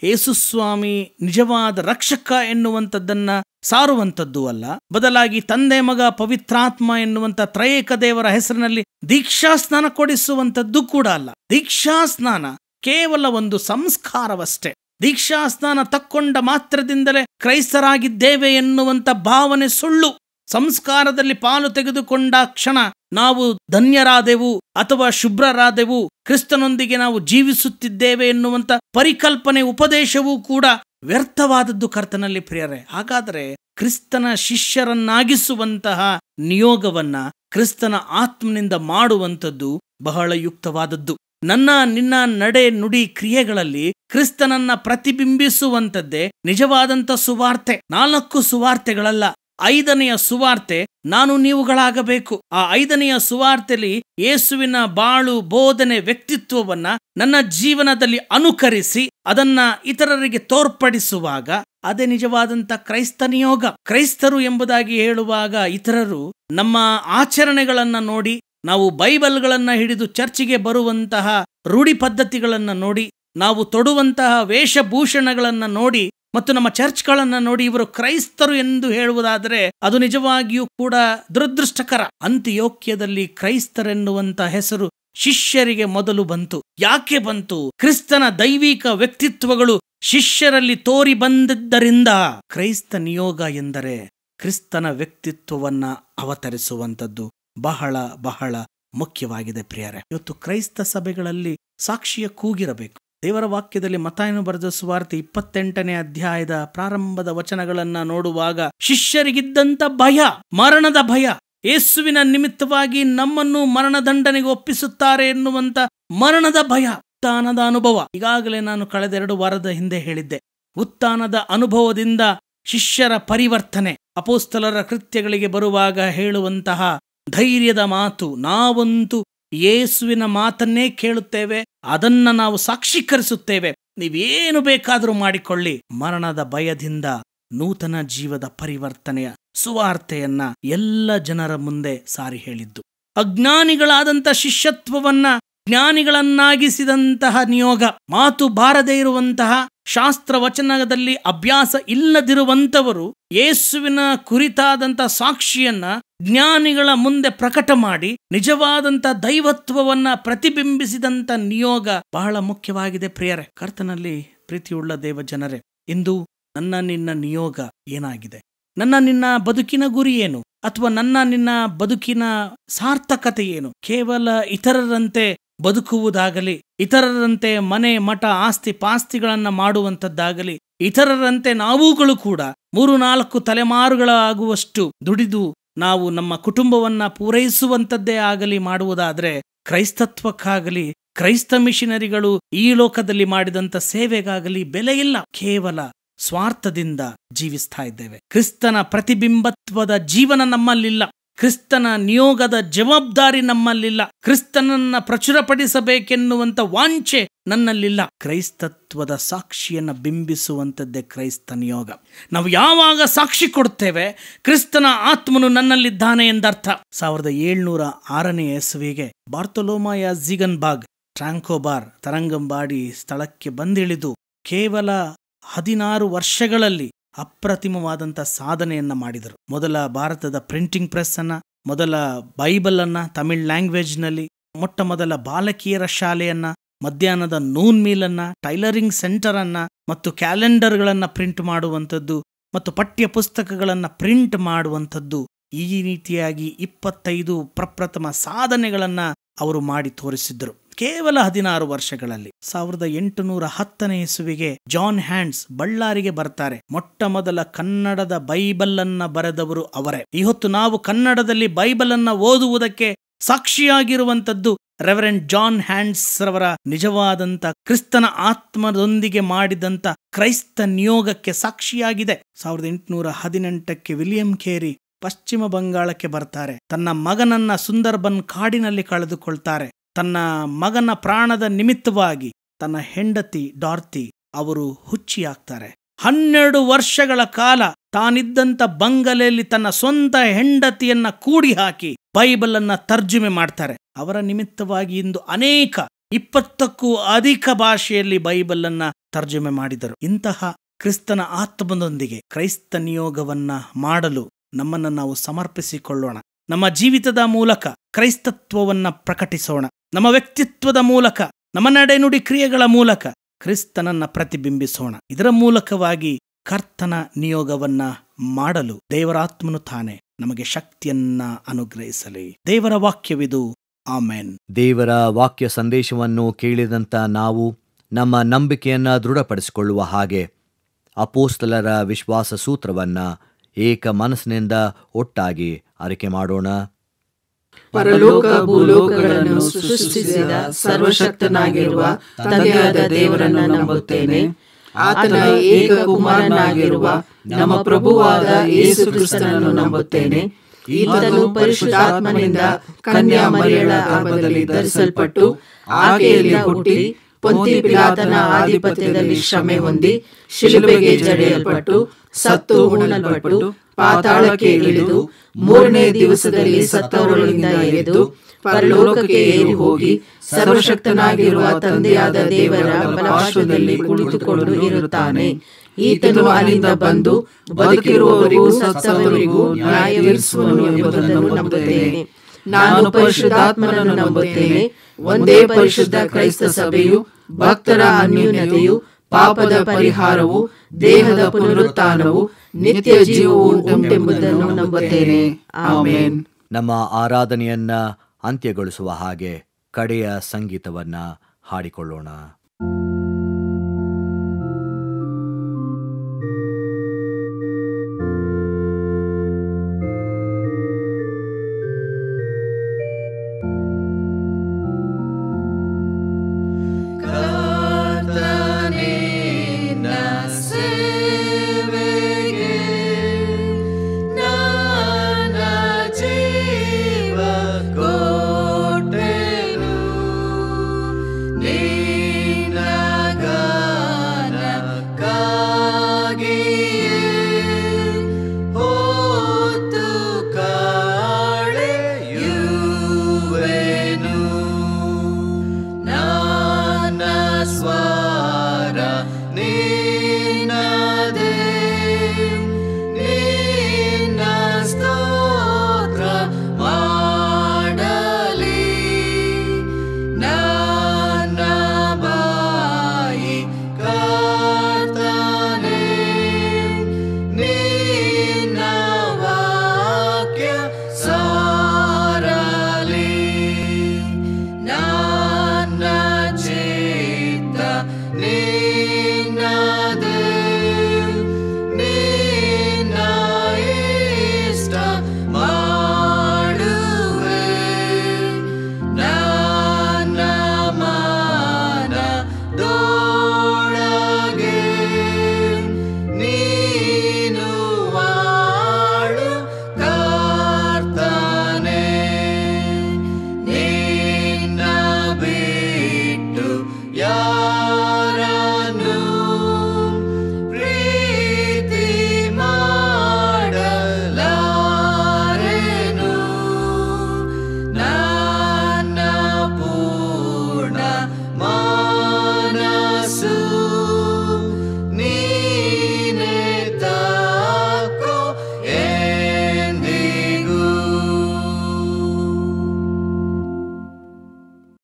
ಯೇಸುಸ್ವಾಮಿ ನಿಜವಾದ ರಕ್ಷಕ ಎನ್ನುವಂಥದ್ದನ್ನ ಸಾರುವಂಥದ್ದು ಅಲ್ಲ, ಬದಲಾಗಿ ತಂದೆ, ಮಗ, ಪವಿತ್ರಾತ್ಮ ಎನ್ನುವಂಥ ತ್ರಯೇಕ ದೇವರ ಹೆಸರಿನಲ್ಲಿ ದೀಕ್ಷಾಸ್ನಾನ ಕೊಡಿಸುವಂಥದ್ದು ಕೂಡ ಅಲ್ಲ. ದೀಕ್ಷಾಸ್ನಾನ ಕೇವಲ ಒಂದು ಸಂಸ್ಕಾರವಷ್ಟೇ. ದೀಕ್ಷಾಸ್ನಾನ ತಕ್ಕೊಂಡ ಮಾತ್ರದಿಂದಲೇ ಕ್ರೈಸ್ತರಾಗಿದ್ದೇವೆ ಎನ್ನುವಂಥ ಭಾವನೆ ಸುಳ್ಳು. ಸಂಸ್ಕಾರದಲ್ಲಿ ಪಾಲು ತೆಗೆದುಕೊಂಡ ಕ್ಷಣ ನಾವು ಧನ್ಯರಾದೆವು ಅಥವಾ ಶುಭ್ರರಾದೆವು, ಕ್ರಿಸ್ತನೊಂದಿಗೆ ನಾವು ಜೀವಿಸುತ್ತಿದ್ದೇವೆ ಎನ್ನುವಂಥ ಪರಿಕಲ್ಪನೆ, ಉಪದೇಶವೂ ಕೂಡ ವ್ಯರ್ಥವಾದದ್ದು. ಕರ್ತನಲ್ಲಿ ಪ್ರಿಯರೇ, ಹಾಗಾದರೆ ಕ್ರಿಸ್ತನ ಶಿಷ್ಯರನ್ನಾಗಿಸುವಂತಹ ನಿಯೋಗವನ್ನ ಕ್ರಿಸ್ತನ ಆತ್ಮನಿಂದ ಮಾಡುವಂಥದ್ದು ಬಹಳ ಯುಕ್ತವಾದದ್ದು. ನನ್ನ ನಿನ್ನ ನಡೆ ನುಡಿ ಕ್ರಿಯೆಗಳಲ್ಲಿ ಕ್ರಿಸ್ತನನ್ನ ಪ್ರತಿಬಿಂಬಿಸುವಂಥದ್ದೇ ನಿಜವಾದಂಥ ಸುವಾರ್ತೆ. 4 ಸುವಾರ್ತೆಗಳಲ್ಲ, 5ನೆಯ ಸುವಾರ್ತೆ ನಾನು ನೀವುಗಳಾಗಬೇಕು. ಆ 5ನೆಯ ಸುವಾರ್ತೆಯಲ್ಲಿ ಯೇಸುವಿನ ಬಾಳು, ಬೋಧನೆ, ವ್ಯಕ್ತಿತ್ವವನ್ನ ನನ್ನ ಜೀವನದಲ್ಲಿ ಅನುಕರಿಸಿ ಅದನ್ನ ಇತರರಿಗೆ ತೋರ್ಪಡಿಸುವಾಗ ಅದೇ ನಿಜವಾದಂಥ ಕ್ರೈಸ್ತ ನಿಯೋಗ. ಕ್ರೈಸ್ತರು ಎಂಬುದಾಗಿ ಹೇಳುವಾಗ ಇತರರು ನಮ್ಮ ಆಚರಣೆಗಳನ್ನ ನೋಡಿ, ನಾವು ಬೈಬಲ್ಗಳನ್ನ ಹಿಡಿದು ಚರ್ಚಿಗೆ ಬರುವಂತಹ ರೂಢಿ ಪದ್ಧತಿಗಳನ್ನ ನೋಡಿ, ನಾವು ತೊಡುವಂತಹ ವೇಷಭೂಷಣಗಳನ್ನ ನೋಡಿ ಮತ್ತು ನಮ್ಮ ಚರ್ಚ್ಗಳನ್ನ ನೋಡಿ ಇವರು ಕ್ರೈಸ್ತರು ಎಂದು ಹೇಳುವುದಾದರೆ ಅದು ನಿಜವಾಗಿಯೂ ಕೂಡ ದುರದೃಷ್ಟಕರ. ಅಂತಿಯೋಕ್ಯದಲ್ಲಿ ಕ್ರೈಸ್ತರೆನ್ನುವಂತ ಹೆಸರು ಶಿಷ್ಯರಿಗೆ ಮೊದಲು ಬಂತು. ಯಾಕೆ ಬಂತು? ಕ್ರಿಸ್ತನ ದೈವಿಕ ವ್ಯಕ್ತಿತ್ವಗಳು ಶಿಷ್ಯರಲ್ಲಿ ತೋರಿ ಬಂದಿದ್ದರಿಂದ. ಕ್ರೈಸ್ತ ನಿಯೋಗ ಎಂದರೆ ಕ್ರಿಸ್ತನ ವ್ಯಕ್ತಿತ್ವವನ್ನ ಅವತರಿಸುವಂಥದ್ದು ಬಹಳ ಬಹಳ ಮುಖ್ಯವಾಗಿದೆ. ಪ್ರಿಯರೇ, ಇವತ್ತು ಕ್ರೈಸ್ತ ಸಭೆಗಳಲ್ಲಿ ಸಾಕ್ಷಿಯ ಕೂಗಿರಬೇಕು. ದೇವರ ವಾಕ್ಯದಲ್ಲಿ ಮತ್ತಾಯನು ಬರೆದ ಸುವಾರ್ತೆ 28ನೇ ಅಧ್ಯಾಯದ ಪ್ರಾರಂಭದ ವಚನಗಳನ್ನ ನೋಡುವಾಗ ಶಿಷ್ಯರಿಗಿದ್ದಂತ ಭಯ, ಮರಣದ ಭಯ, ಯೇಸುವಿನ ನಿಮಿತ್ತವಾಗಿ ನಮ್ಮನ್ನು ಮರಣದಂಡನೆಗೆ ಒಪ್ಪಿಸುತ್ತಾರೆ ಎನ್ನುವಂತ ಮರಣದ ಭಯ, ಉತ್ಥಾನದ ಅನುಭವ. ಈಗಾಗಲೇ ನಾನು ಕಳೆದ 2 ವಾರದ ಹಿಂದೆ ಹೇಳಿದ್ದೆ, ಉತ್ಥಾನದ ಅನುಭವದಿಂದ ಶಿಷ್ಯರ ಪರಿವರ್ತನೆ. ಅಪೊಸ್ತಲರ ಕೃತ್ಯಗಳಿಗೆ ಬರುವಾಗ ಹೇಳುವಂತಹ ಧೈರ್ಯದ ಮಾತು, ನಾವಂತೂ ಯೇಸುವಿನ ಮಾತನ್ನೇ ಕೇಳುತ್ತೇವೆ, ಅದನ್ನ ನಾವು ಸಾಕ್ಷೀಕರಿಸುತ್ತೇವೆ, ನೀವೇನು ಬೇಕಾದರೂ ಮಾಡಿಕೊಳ್ಳಿ. ಮರಣದ ಭಯದಿಂದ ನೂತನ ಜೀವದ ಪರಿವರ್ತನೆಯ ಸುವಾರ್ತೆಯನ್ನ ಎಲ್ಲ ಜನರ ಮುಂದೆ ಸಾರಿ ಹೇಳಿದ್ದು. ಅಜ್ಞಾನಿಗಳಾದಂಥ ಶಿಷ್ಯತ್ವವನ್ನ ಜ್ಞಾನಿಗಳನ್ನಾಗಿಸಿದಂತಹ ನಿಯೋಗ, ಮಾತು ಬಾರದೇ ಇರುವಂತಹ, ಶಾಸ್ತ್ರ ವಚನದಲ್ಲಿ ಅಭ್ಯಾಸ ಇಲ್ಲದಿರುವಂಥವರು ಯೇಸುವಿನ ಕುರಿತಾದಂಥ ಸಾಕ್ಷಿಯನ್ನ ಜ್ಞಾನಿಗಳ ಮುಂದೆ ಪ್ರಕಟ ಮಾಡಿ ನಿಜವಾದಂಥ ದೈವತ್ವವನ್ನ ಪ್ರತಿಬಿಂಬಿಸಿದಂಥ ನಿಯೋಗ ಬಹಳ ಮುಖ್ಯವಾಗಿದೆ. ಪ್ರಿಯರೇ, ಕರ್ತನಲ್ಲಿ ಪ್ರೀತಿಯುಳ್ಳ ದೇವ ಜನರೇ, ಇಂದು ನನ್ನ ನಿನ್ನ ನಿಯೋಗ ಏನಾಗಿದೆ? ನನ್ನ ನಿನ್ನ ಬದುಕಿನ ಗುರಿ ಏನು? ಅಥವಾ ನನ್ನ ನಿನ್ನ ಬದುಕಿನ ಸಾರ್ಥಕತೆ ಏನು? ಕೇವಲ ಇತರರಂತೆ ಬದುಕುವುದಾಗಲಿ, ಇತರರಂತೆ ಮನೆ ಮಠ ಆಸ್ತಿ ಪಾಸ್ತಿಗಳನ್ನ ಮಾಡುವಂಥದ್ದಾಗಲಿ, ಇತರರಂತೆ ನಾವುಗಳು ಕೂಡ 3-4 ತಲೆಮಾರುಗಳಾಗುವಷ್ಟು ದುಡಿದು ನಾವು ನಮ್ಮ ಕುಟುಂಬವನ್ನ ಪೂರೈಸುವಂಥದ್ದೇ ಆಗಲಿ ಮಾಡುವುದಾದ್ರೆ, ಕ್ರೈಸ್ತತ್ವಕ್ಕಾಗಲಿ ಕ್ರೈಸ್ತ ಮಿಷನರಿಗಳು ಈ ಲೋಕದಲ್ಲಿ ಮಾಡಿದಂಥ ಸೇವೆಗಾಗಲಿ ಬೆಲೆ ಇಲ್ಲ. ಕೇವಲ ಸ್ವಾರ್ಥದಿಂದ ಜೀವಿಸ್ತಾ ಇದ್ದೇವೆ. ಕ್ರಿಸ್ತನ ಪ್ರತಿಬಿಂಬತ್ವದ ಜೀವನ ನಮ್ಮಲ್ಲಿಲ್ಲ. ಕ್ರಿಸ್ತನ ನಿಯೋಗದ ಜವಾಬ್ದಾರಿ ನಮ್ಮಲ್ಲಿಲ್ಲ. ಕ್ರಿಸ್ತನನ್ನ ಪ್ರಚುರಪಡಿಸಬೇಕೆನ್ನುವಂಥ ವಾಂಛೆ ನನ್ನಲ್ಲಿಲ್ಲ. ಕ್ರೈಸ್ತತ್ವದ ಸಾಕ್ಷಿಯನ್ನು ಬಿಂಬಿಸುವಂಥದ್ದೇ ಕ್ರೈಸ್ತ ನಿಯೋಗ. ನಾವು ಯಾವಾಗ ಸಾಕ್ಷಿ ಕೊಡ್ತೇವೆ, ಕ್ರಿಸ್ತನ ಆತ್ಮನು ನನ್ನಲ್ಲಿದ್ದಾನೆ ಎಂದರ್ಥ. 1706ನೇ ಇಸವಿಗೆ ಬಾರ್ತೊಲೋಮಾಯ ಝಿಗನ್ಬಾಗ್ ಟ್ರಾಂಕೋಬಾರ್ ತರಂಗಂಬಾಡಿ ಸ್ಥಳಕ್ಕೆ ಬಂದಿಳಿದು ಕೇವಲ 16 ವರ್ಷಗಳಲ್ಲಿ ಅಪ್ರತಿಮವಾದಂಥ ಸಾಧನೆಯನ್ನ ಮಾಡಿದರು. ಮೊದಲ ಭಾರತದ ಪ್ರಿಂಟಿಂಗ್ ಪ್ರೆಸ್ ಅನ್ನ, ಮೊದಲ ಬೈಬಲ್ ಅನ್ನ ತಮಿಳ್ ಲ್ಯಾಂಗ್ವೇಜ್ನಲ್ಲಿ, ಮೊಟ್ಟ ಮೊದಲ ಬಾಲಕಿಯರ ಶಾಲೆಯನ್ನ, ಮಧ್ಯಾಹ್ನದ ನೂನ್ ಮೀಲ್ ಅನ್ನ, ಟೈಲರಿಂಗ್ ಸೆಂಟರ್ ಅನ್ನ ಮತ್ತು ಕ್ಯಾಲೆಂಡರ್ಗಳನ್ನ ಪ್ರಿಂಟ್ ಮಾಡುವಂಥದ್ದು ಮತ್ತು ಪಠ್ಯ ಪುಸ್ತಕಗಳನ್ನ ಪ್ರಿಂಟ್ ಮಾಡುವಂಥದ್ದು, ಈ ರೀತಿಯಾಗಿ 25 ಪ್ರಪ್ರಥಮ ಸಾಧನೆಗಳನ್ನ ಅವರು ಮಾಡಿ ತೋರಿಸಿದ್ರು ಕೇವಲ 16 ವರ್ಷಗಳಲ್ಲಿ. 1810ನೇ ಇಸವಿಗೆ ಜಾನ್ ಹ್ಯಾಂಡ್ಸ್ ಬಳ್ಳಾರಿಗೆ ಬರ್ತಾರೆ. ಮೊಟ್ಟ ಮೊದಲ ಕನ್ನಡದ ಬೈಬಲ್ ಅನ್ನ ಬರೆದವರು ಅವರೇ. ಈ ಹೊತ್ತು ನಾವು ಕನ್ನಡದಲ್ಲಿ ಬೈಬಲ್ ಅನ್ನ ಓದುವುದಕ್ಕೆ ಸಾಕ್ಷಿಯಾಗಿರುವಂಥದ್ದು ರೆವರೆಂಡ್ ಜಾನ್ ಹ್ಯಾಂಡ್ಸ್ ರವರ ನಿಜವಾದಂತ ಕ್ರಿಸ್ತನ ಆತ್ಮದೊಂದಿಗೆ ಮಾಡಿದಂತ ಕ್ರೈಸ್ತ ನಿಯೋಗಕ್ಕೆ ಸಾಕ್ಷಿಯಾಗಿದೆ. 1818ಕ್ಕೆ ವಿಲಿಯಂ ಕೇರಿ ಪಶ್ಚಿಮ ಬಂಗಾಳಕ್ಕೆ ಬರ್ತಾರೆ. ತನ್ನ ಮಗನನ್ನ ಸುಂದರ್ಬನ್ ಕಾಡಿನಲ್ಲಿ ಕಳೆದುಕೊಳ್ತಾರೆ. ತನ್ನ ಮಗನ ಪ್ರಾಣದ ನಿಮಿತ್ತವಾಗಿ ತನ್ನ ಹೆಂಡತಿ ಡಾರ್ತಿ ಅವರು ಹುಚ್ಚಿಯಾಗ್ತಾರೆ. 12 ವರ್ಷಗಳ ಕಾಲ ತಾನಿದ್ದಂಥ ಬಂಗಲೆಯಲ್ಲಿ ತನ್ನ ಸ್ವಂತ ಹೆಂಡತಿಯನ್ನ ಕೂಡಿ ಹಾಕಿ ಬೈಬಲ್ ಅನ್ನ ತರ್ಜುಮೆ ಮಾಡ್ತಾರೆ. ಅವರ ನಿಮಿತ್ತವಾಗಿ ಇಂದು ಅನೇಕ 20ಕ್ಕೂ ಅಧಿಕ ಭಾಷೆಯಲ್ಲಿ ಬೈಬಲ್ ಅನ್ನ ತರ್ಜುಮೆ ಮಾಡಿದರು. ಇಂತಹ ಕ್ರಿಸ್ತನ ಆತ್ಮದೊಂದಿಗೆ ಕ್ರೈಸ್ತ ನಿಯೋಗವನ್ನ ಮಾಡಲು ನಮ್ಮನ್ನು ನಾವು ಸಮರ್ಪಿಸಿಕೊಳ್ಳೋಣ. ನಮ್ಮ ಜೀವಿತದ ಮೂಲಕ ಕ್ರೈಸ್ತತ್ವವನ್ನ ಪ್ರಕಟಿಸೋಣ. ನಮ್ಮ ವ್ಯಕ್ತಿತ್ವದ ಮೂಲಕ, ನಮ್ಮ ನಡೆನುಡಿ ಕ್ರಿಯೆಗಳ ಮೂಲಕ ಕ್ರಿಸ್ತನನ್ನ ಪ್ರತಿಬಿಂಬಿಸೋಣ. ಇದರ ಮೂಲಕವಾಗಿ ಕರ್ತನ ನಿಯೋಗವನ್ನ ಮಾಡಲು ದೇವರಾತ್ಮನು ತಾನೇ ನಮಗೆ ಶಕ್ತಿಯನ್ನ ಅನುಗ್ರಹಿಸಲಿ. ದೇವರ ವಾಕ್ಯವಿದು. ಆಮೆನ್. ದೇವರ ವಾಕ್ಯ ಸಂದೇಶವನ್ನು ಕೇಳಿದಂಥ ನಾವು ನಮ್ಮ ನಂಬಿಕೆಯನ್ನ ದೃಢಪಡಿಸಿಕೊಳ್ಳುವ ಹಾಗೆ ಅಪೋಸ್ತಲರ ವಿಶ್ವಾಸ ಸೂತ್ರವನ್ನ ಏಕ ಮನಸ್ಸಿನಿಂದ ಒಟ್ಟಾಗಿ ಅರಿಕೆ ಮಾಡೋಣ. ಪರಲೋಕ ಭೂಲೋಕಗಳನ್ನು ಸೃಷ್ಟಿಸಿದ ಸರ್ವಶಕ್ತನಾಗಿರುವ ತಂದೆಯಾದ ದೇವರನ್ನು ನಂಬುತ್ತೇನೆ. ಆತನ ಏಕ ಕುಮಾರನಾಗಿರುವ ನಮ್ಮ ಪ್ರಭುವಾದ ಯೇಸು ಕ್ರಿಸ್ತನನ್ನು ನಂಬುತ್ತೇನೆ. ಈತನು ಪರಿಶುದ್ಧಾತ್ಮನಿಂದ ಕನ್ಯಾ ಮರಿಯಳ ಗರ್ಭದಲ್ಲಿ ಧರಿಸಲ್ಪಟ್ಟು ಆಕೆಯಲ್ಲಿ ಹುಟ್ಟಿ ಪೊಂತಿ ಪಿಲಾತನ ಆಧಿಪತ್ಯದಲ್ಲಿ ಶ್ರಮೆ ಹೊಂದಿ ಶಿಲುಬೆಗೆ ಜಡಿಯಲ್ಪಟ್ಟು ಸತ್ತು ಉಣ್ಣಲ್ಪಟ್ಟು ಪಾತಾಳಕ್ಕೆ ಇಳಿದು 3ನೇ ದಿವಸದಲ್ಲಿ ಸತ್ತವರೊಳಗಿಂದ ಎದ್ದು ಪರಲೋಕಕ್ಕೆ ಏರಿ ಹೋಗಿ ಸರ್ವಶಕ್ತನಾಗಿರುವ ತಂದೆಯಾದ ದೇವರ ಬಲಪಾರ್ಶ್ವದಲ್ಲಿ ಕುಳಿತುಕೊಂಡು ಇರುತ್ತಾನೆ. ಈತನು ಅಲ್ಲಿಂದ ಬಂದು ಬದುಕಿರುವವರಿಗೂ ಸತ್ತವರಿಗೂ ನ್ಯಾಯ ತೀರಿಸುವನು ಎಂಬುದನ್ನು ನಂಬುತ್ತೇನೆ. ನಾನು ಪರಿಶುದ್ಧಾತ್ಮನನ್ನು ನಂಬುತ್ತೇನೆ. ಒಂದೇ ಪರಿಶುದ್ಧ ಕ್ರೈಸ್ತ ಸಭೆಯು, ಭಕ್ತರ ಅನ್ಯೋನ್ಯತೆಯು, ಪಾಪದ ಪರಿಹಾರವು, ದೇಹದ ಪುನರುತ್ಥಾನವು, ನಿತ್ಯ ಜೀವವು ಉಂಟೆಂಬುದನ್ನು ನಂಬುತ್ತೇನೆ. ಆಮೆನ್. ನಮ್ಮ ಆರಾಧನೆಯನ್ನ ಅಂತ್ಯಗೊಳಿಸುವ ಹಾಗೆ ಕಡೆಯ ಸಂಗೀತವನ್ನ ಹಾಡಿಕೊಳ್ಳೋಣ. ನೀ ನಿನ್ನದೇ ನಿನ್ನ ಸ್ತೋತ್ರ ಮಾಡಲಿ ನನ್ನ ಬಾಯಿ ಕರ್ತನೇ ನಿನ್ನ ವಾಕ್ಯ ಸಾರಲಿ ನನ್ನ ಚಿತ್ತ ನಿನ್ನದೇ ನಿನ್ನ ಇಷ್ಟ ಮಾಡುವೆ ನನ್ನ ಮನದೊಳಗೆ ನೀನು ವಾಳು ಕರ್ತನೇ ನಿನ್ನ ಬಿಟ್ಟು ಯಾರನ್ನು ಪ್ರೀತಿ ಮಾಡಲಾರೆನು ನನ್ನ ಪೂರ್ಣ ಮನಸ್ಸು ನೀನೇ ತಾಕೋ ಎಂದಿಗೂ.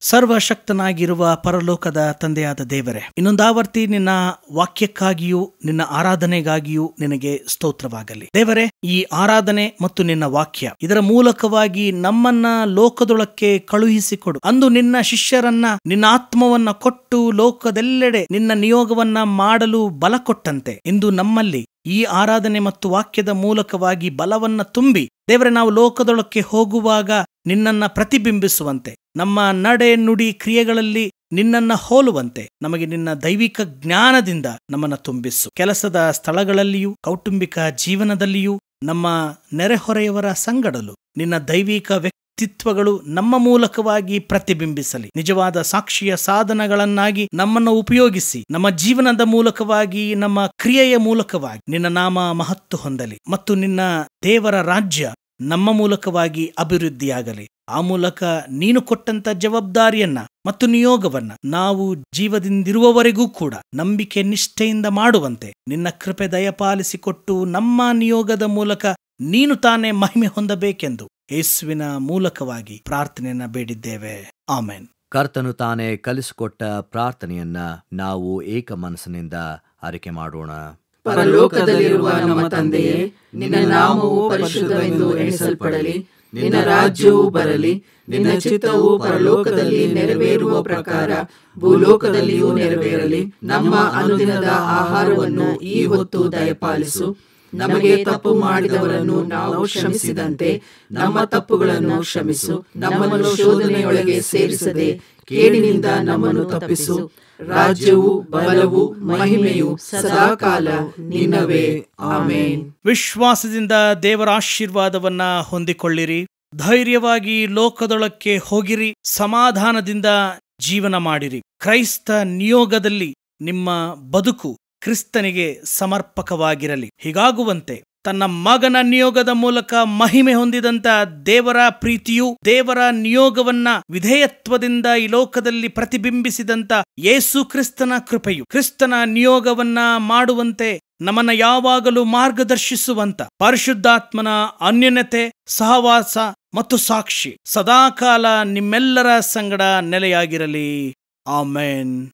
ಸರ್ವಶಕ್ತನಾಗಿರುವ ಪರಲೋಕದ ತಂದೆಯಾದ ದೇವರೇ, ಇನ್ನೊಂದಾವರ್ತಿ ನಿನ್ನ ವಾಕ್ಯಕ್ಕಾಗಿಯೂ ನಿನ್ನ ಆರಾಧನೆಗಾಗಿಯೂ ನಿನಗೆ ಸ್ತೋತ್ರವಾಗಲಿ. ದೇವರೇ, ಈ ಆರಾಧನೆ ಮತ್ತು ನಿನ್ನ ವಾಕ್ಯ ಇದರ ಮೂಲಕವಾಗಿ ನಮ್ಮನ್ನ ಲೋಕದೊಳಕ್ಕೆ ಕಳುಹಿಸಿಕೊಡು. ಅಂದು ನಿನ್ನ ಶಿಷ್ಯರನ್ನ ನಿನ್ನ ಆತ್ಮವನ್ನ ಕೊಟ್ಟು ಲೋಕದೆಲ್ಲೆಡೆ ನಿನ್ನ ನಿಯೋಗವನ್ನ ಮಾಡಲು ಬಲ ಕೊಟ್ಟಂತೆ ಇಂದು ನಮ್ಮಲ್ಲಿ ಈ ಆರಾಧನೆ ಮತ್ತು ವಾಕ್ಯದ ಮೂಲಕವಾಗಿ ಬಲವನ್ನ ತುಂಬಿ ದೇವರೇ, ನಾವು ಲೋಕದೊಳಕ್ಕೆ ಹೋಗುವಾಗ ನಿನ್ನನ್ನ ಪ್ರತಿಬಿಂಬಿಸುವಂತೆ, ನಮ್ಮ ನಡೆ ನುಡಿ ಕ್ರಿಯೆಗಳಲ್ಲಿ ನಿನ್ನನ್ನ ಹೋಲುವಂತೆ ನಮಗೆ ನಿನ್ನ ದೈವಿಕ ಜ್ಞಾನದಿಂದ ನಮ್ಮನ್ನ ತುಂಬಿಸು. ಕೆಲಸದ ಸ್ಥಳಗಳಲ್ಲಿಯೂ ಕೌಟುಂಬಿಕ ಜೀವನದಲ್ಲಿಯೂ ನಮ್ಮ ನೆರೆಹೊರೆಯವರ ಸಂಗಡಲು ನಿನ್ನ ದೈವಿಕ ವ್ಯಕ್ತಿತ್ವಗಳು ನಮ್ಮ ಮೂಲಕವಾಗಿ ಪ್ರತಿಬಿಂಬಿಸಲಿ. ನಿಜವಾದ ಸಾಕ್ಷಿಯ ಸಾಧನಗಳನ್ನಾಗಿ ನಮ್ಮನ್ನು ಉಪಯೋಗಿಸಿ ನಮ್ಮ ಜೀವನದ ಮೂಲಕವಾಗಿ ನಮ್ಮ ಕ್ರಿಯೆಯ ಮೂಲಕವಾಗಿ ನಿನ್ನ ನಾಮ ಮಹತ್ವ ಹೊಂದಲಿ ಮತ್ತು ನಿನ್ನ ದೇವರ ರಾಜ್ಯ ನಮ್ಮ ಮೂಲಕವಾಗಿ ಅಭಿವೃದ್ಧಿಯಾಗಲಿ. ಆ ಮೂಲಕ ನೀನು ಕೊಟ್ಟಂತ ಜವಾಬ್ದಾರಿಯನ್ನ ಮತ್ತು ನಿಯೋಗವನ್ನ ನಾವು ಜೀವದಿಂದಿರುವವರೆಗೂ ಕೂಡ ನಂಬಿಕೆ ನಿಷ್ಠೆಯಿಂದ ಮಾಡುವಂತೆ ನಿನ್ನ ಕೃಪೆ ದಯಪಾಲಿಸಿಕೊಟ್ಟು ನಮ್ಮ ನಿಯೋಗದ ಮೂಲಕ ನೀನು ತಾನೇ ಮಹಿಮೆ ಹೊಂದಬೇಕೆಂದು ಯೇಸುವಿನ ಮೂಲಕವಾಗಿ ಪ್ರಾರ್ಥನೆಯನ್ನ ಬೇಡಿದ್ದೇವೆ. ಆಮೆನ್. ಕರ್ತನು ತಾನೇ ಕಲಿಸಿಕೊಟ್ಟ ಪ್ರಾರ್ಥನೆಯನ್ನ ನಾವು ಏಕ ಮನಸ್ಸಿನಿಂದ ಆರೈಕೆ ಮಾಡೋಣ. ಪರಲೋಕದಲ್ಲಿರುವ ನಮ್ಮ ತಂದೆಯೇ, ನಿನ್ನ ನಾಮವು ಪರಿಶುದ್ಧವೆಂದು ಎಣಿಸಲ್ಪಡಲಿ. ನಿನ್ನ ರಾಜ್ಯವು ಬರಲಿ. ನಿನ್ನ ಚಿತ್ತವು ಪರಲೋಕದಲ್ಲಿ ನೆರವೇರುವ ಪ್ರಕಾರ ಭೂಲೋಕದಲ್ಲಿಯೂ ನೆರವೇರಲಿ. ನಮ್ಮ ಅನುದಿನದ ಆಹಾರವನ್ನು ಈ ಹೊತ್ತು ದಯಪಾಲಿಸು. ನಮಗೆ ತಪ್ಪು ಮಾಡಿದವರನ್ನು ನಾವು ಕ್ಷಮಿಸಿದಂತೆ ನಮ್ಮ ತಪ್ಪುಗಳನ್ನು ಕ್ಷಮಿಸು. ನಮ್ಮನ್ನು ಶೋಧನೆಯೊಳಗೆ ಸೇರಿಸದೆ ಕೇಡಿನಿಂದ ನಮ್ಮನ್ನು ತಪ್ಪಿಸು. ರಾಜ್ಯವು ಬಲವು ಮಹಿಮೆಯು ಸದಾಕಾಲ ನಿನ್ನವೇ. ಆಮೆನ್. ವಿಶ್ವಾಸದಿಂದ ದೇವರ ಆಶೀರ್ವಾದವನ್ನ ಹೊಂದಿಕೊಳ್ಳಿರಿ. ಧೈರ್ಯವಾಗಿ ಲೋಕದೊಳಕ್ಕೆ ಹೋಗಿರಿ. ಸಮಾಧಾನದಿಂದ ಜೀವನ ಮಾಡಿರಿ. ಕ್ರೈಸ್ತ ನಿಯೋಗದಲ್ಲಿ ನಿಮ್ಮ ಬದುಕು ಕ್ರಿಸ್ತನಿಗೆ ಸಮರ್ಪಕವಾಗಿರಲಿ. ಹೀಗಾಗುವಂತೆ ತನ್ನ ಮಗನ ನಿಯೋಗದ ಮೂಲಕ ಮಹಿಮೆ ಹೊಂದಿದಂತ ದೇವರ ಪ್ರೀತಿಯು, ದೇವರ ನಿಯೋಗವನ್ನ ವಿಧೇಯತ್ವದಿಂದ ಈ ಲೋಕದಲ್ಲಿ ಪ್ರತಿಬಿಂಬಿಸಿದಂತ ಯೇಸು ಕ್ರಿಸ್ತನ ಕೃಪೆಯು, ಕ್ರಿಸ್ತನ ನಿಯೋಗವನ್ನ ಮಾಡುವಂತೆ ನಮ್ಮನ್ನ ಯಾವಾಗಲೂ ಮಾರ್ಗದರ್ಶಿಸುವಂತ ಪರಿಶುದ್ಧಾತ್ಮನ ಅನ್ಯೋನ್ಯತೆ, ಸಹವಾಸ ಮತ್ತು ಸಾಕ್ಷಿ ಸದಾಕಾಲ ನಿಮ್ಮೆಲ್ಲರ ಸಂಗಡ ನೆಲೆಯಾಗಿರಲಿ. ಆಮೆನ್.